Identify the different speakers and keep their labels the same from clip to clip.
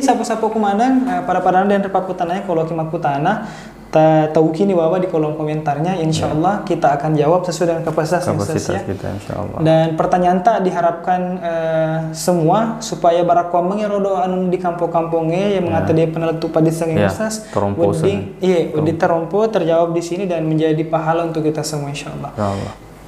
Speaker 1: sapu-sapu kumandang pada dan repaku tanahnya kalau kimaku tanah tahu kini Bapak di kolom komentarnya, insya Allah kita akan jawab sesuai dengan kapasitas ya.
Speaker 2: Kita insya Allah.
Speaker 1: Dan pertanyaan tak diharapkan semua supaya barak komeng ya rodo anu di kampung-kampungnya yang mengata dia peneletu pada sengeng Ustaz. Udi terompo terjawab di sini dan menjadi pahala untuk kita semua insya Allah.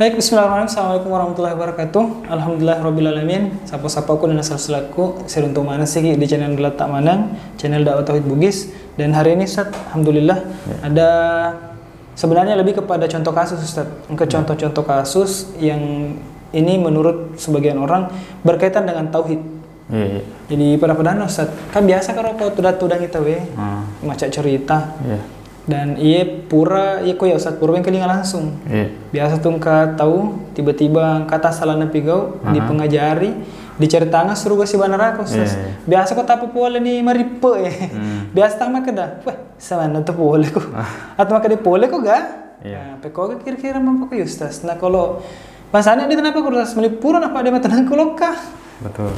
Speaker 1: Baik, bismillahirrahmanirrahim. Assalamualaikum warahmatullahi wabarakatuh. Alhamdulillahirrabbilalamin. Sapa-sapa aku dan asal-selaku seruntung mana sih di channel Gelatak Manang, channel dakwah tauhid Bugis. Dan hari ini Ustaz, alhamdulillah ada sebenarnya lebih kepada contoh kasus Ustaz. Contoh-contoh kasus yang ini menurut sebagian orang berkaitan dengan tauhid. Jadi pada Ustaz, kan biasa kalau tudang kita macam cerita. Dan iya pura iya ya Ustaz pura yang kelinga langsung. Biasa tuh engka tahu tiba-tiba kata salah nepi gau di pengajari diceritakan suruh gua si neraka Ustaz. Biasa kok tapi boleh nih maripe Biasa tak maka dah. Wah, sama tuh boleh kok. Atau maka dia boleh kok gak? Nah, pekok kira-kira mampu kok Ustaz. Nah, kalau masanya dia kenapa kok Ustaz melipura apa dia tenang kulokah?
Speaker 2: Betul.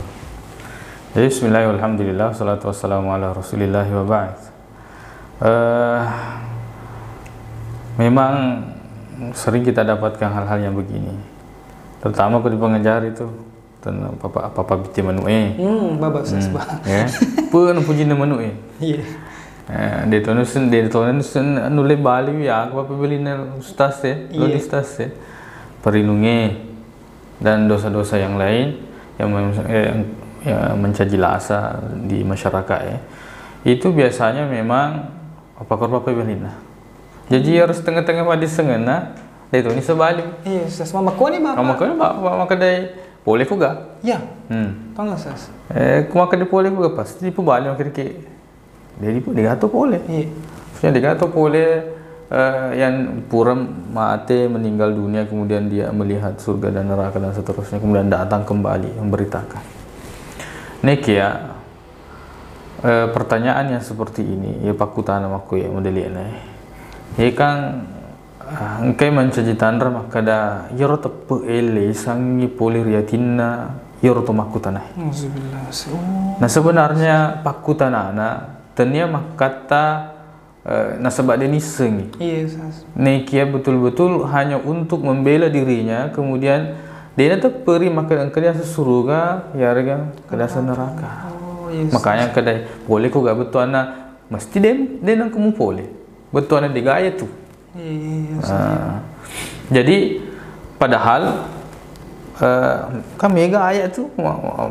Speaker 2: Jadi bismillahirrahmanirrahim, alhamdulillah, salatu wassalamu ala rasulillah wa ba'd. Memang sering kita dapatkan hal-hal yang begini, terutama di pengajar itu tentang apa biti manu
Speaker 1: babak sesbah
Speaker 2: ya pun puji manu dia tunusin nulis bali ya apa beli ustaz lo di ustaz perlindungi dan dosa-dosa yang lain yang mencaci lasa di masyarakat itu biasanya memang apa belina. Jadi harus tengah-tengah pada sengena, itu ni sebalik.
Speaker 1: Iya, Ustaz. Mama ko ni
Speaker 2: maka dai boleh juga.
Speaker 1: Ya. Tangga Ustaz.
Speaker 2: Maka dia boleh juga pasti pebalik makrik. Jadi dia gato boleh.
Speaker 1: Iya.
Speaker 2: Maksudnya dia gato boleh yang pura mati meninggal dunia kemudian dia melihat surga dan neraka dan seterusnya kemudian datang kembali memberitakan. Nekia pertanyaan yang seperti ini ya pakutan aku ya modelnya ya kan engkai mencaji tandra maka da yaro tepe ele sangi poliriatina yaro to makutan nah sebenarnya pakutan anak tenia makata nasabak deni sengi nekia betul-betul hanya untuk membela dirinya kemudian dia teperi maka engkai sesuruga ya rega kedasa neraka. Makanya kedai boleh kok gak betul anak mesti dia nang kamu boleh betul anak digaya tuh. Jadi padahal kami ayat tuh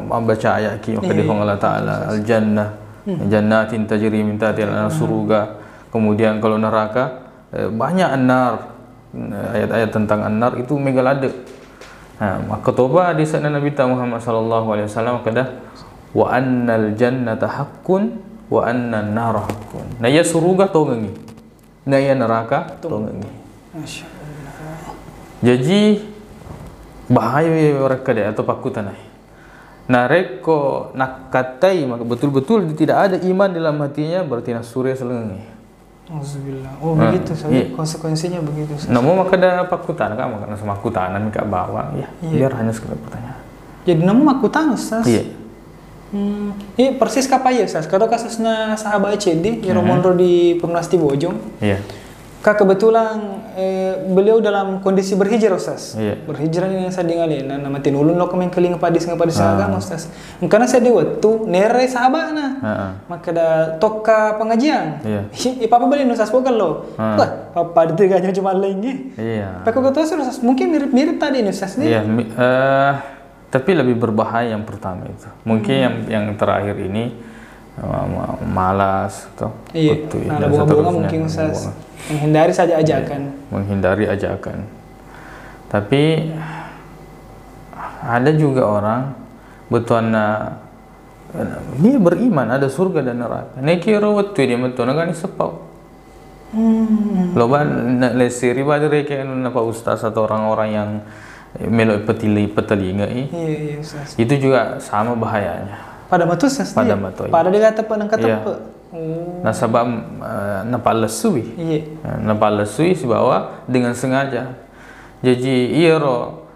Speaker 2: membaca ayat ki maka di Allah Taala al jannah jannatin tajri min tahtiha surga kemudian kalau neraka banyak anar ayat-ayat tentang anar itu megalade. Maka toba di sana Nabi Muhammad sallallahu alaihi wasallam kada wa annal jannata haqqun wa annan nar haqqun. Nah ya surga tongengi. Nah ya neraka tongengi. Masyaallah. Jadi bahaya orang kada atau pakutan ai. Nah reko nakatai maka betul-betul tidak ada iman dalam hatinya berarti surya selengengi.
Speaker 1: Auzubillah. Oh begitu saja konsekuensinya begitu.
Speaker 2: Namun maka ada pakutan kan maka sama kutanan mika bawa ya. Biar hanya sekedar pertanyaan.
Speaker 1: Jadi namun makutan Ustaz.
Speaker 2: Iya.
Speaker 1: Ini persis kapaya Ustaz. Kalau kasusnya sahabat Cedi yang Romonro di Pernasti Bojong. Iya. Kak kebetulan beliau dalam kondisi berhijrah Ustaz. Iya. Berhijrah ini yang saya dengalin nama tinulun lo kemen keling padis agama Ustaz. Karena saya waktu nere sahabatna. Maka ada toka pengajian. Iya. Papa beli Ustaz bukan lo. Wah, papa ditiganya cuma lagi. Iya. Pak kok Ustaz mungkin mirip-mirip tadi Ustaz nih.
Speaker 2: Iya, tapi lebih berbahaya yang pertama itu. Mungkin yang terakhir ini malas atau
Speaker 1: betul dan seterusnya. Mungkin Ustaz menghindari saja ajakan.
Speaker 2: Menghindari ajakan. Tapi ada juga orang betuana dia beriman ada surga dan neraka. Nekira waktu dia betuana kan sepau. Loba lesiri badere kayak napa ustaz atau orang-orang yang melok petelinga
Speaker 1: iya, Ustaz.
Speaker 2: Itu juga sama bahayanya.
Speaker 1: Pada matu Ustaz.
Speaker 2: Pada matu.
Speaker 1: Pada dia kata penang kata pe.
Speaker 2: Nah sebab napalesui. Iya. Napalesui sebab dengan sengaja. Jadi iya ro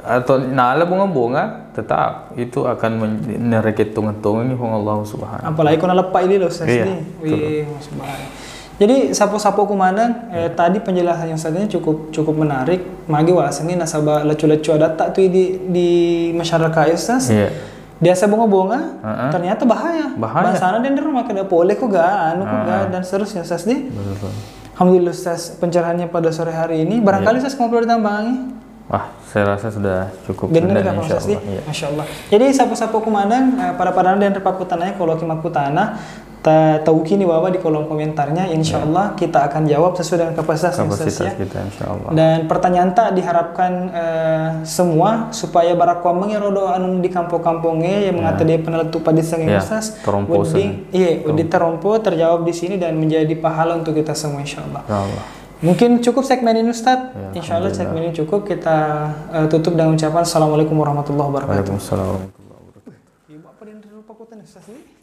Speaker 2: atau nala bunga-bunga tetap itu akan menereket tungan-tungan ni Allah Subhanahu.
Speaker 1: Apalagi kena lepak ini loh Ustaz ni. Wih, subhanallah. Jadi sapo-sapo kumandang tadi penjelasan yang saatnya cukup menarik. Magi wasangi nasabah lecu-lecu ada tak tuh di masyarakat Ustaz. Iya. Biasa bunga-bunga ternyata bahaya. Bahasana dan rumah kada boleh kok ga dan seterusnya Ustaz ni. Alhamdulillah Ustaz pencerahannya pada sore hari ini. Barangkali Ustaz mau perlu ditambahi?
Speaker 2: Wah, saya rasa sudah cukup
Speaker 1: benar kan Ustaz ni. Masya Allah. Jadi sapo-sapo kumandang para dan repaku tanahnya kalau kimaku tanah tahu kini bahwa di kolom komentarnya insya Allah kita akan jawab sesuai dengan kapasitas
Speaker 2: kita insya Allah.
Speaker 1: Dan pertanyaan tak diharapkan semua supaya barakwa mengirodo anu di kampung-kampungnya yang mengata dia peneletu pada sengeng Ustaz udi terompo terjawab di sini dan menjadi pahala untuk kita semua insya Allah. Mungkin cukup segmen ini Ustaz. Insya Allah segmen ini cukup. Kita tutup dengan ucapan Assalamualaikum warahmatullahi wabarakatuh.
Speaker 2: Waalaikumsalam warahmatullahi wabarakatuh.
Speaker 1: Ibu apa yang lupa kutan Ustaz ini?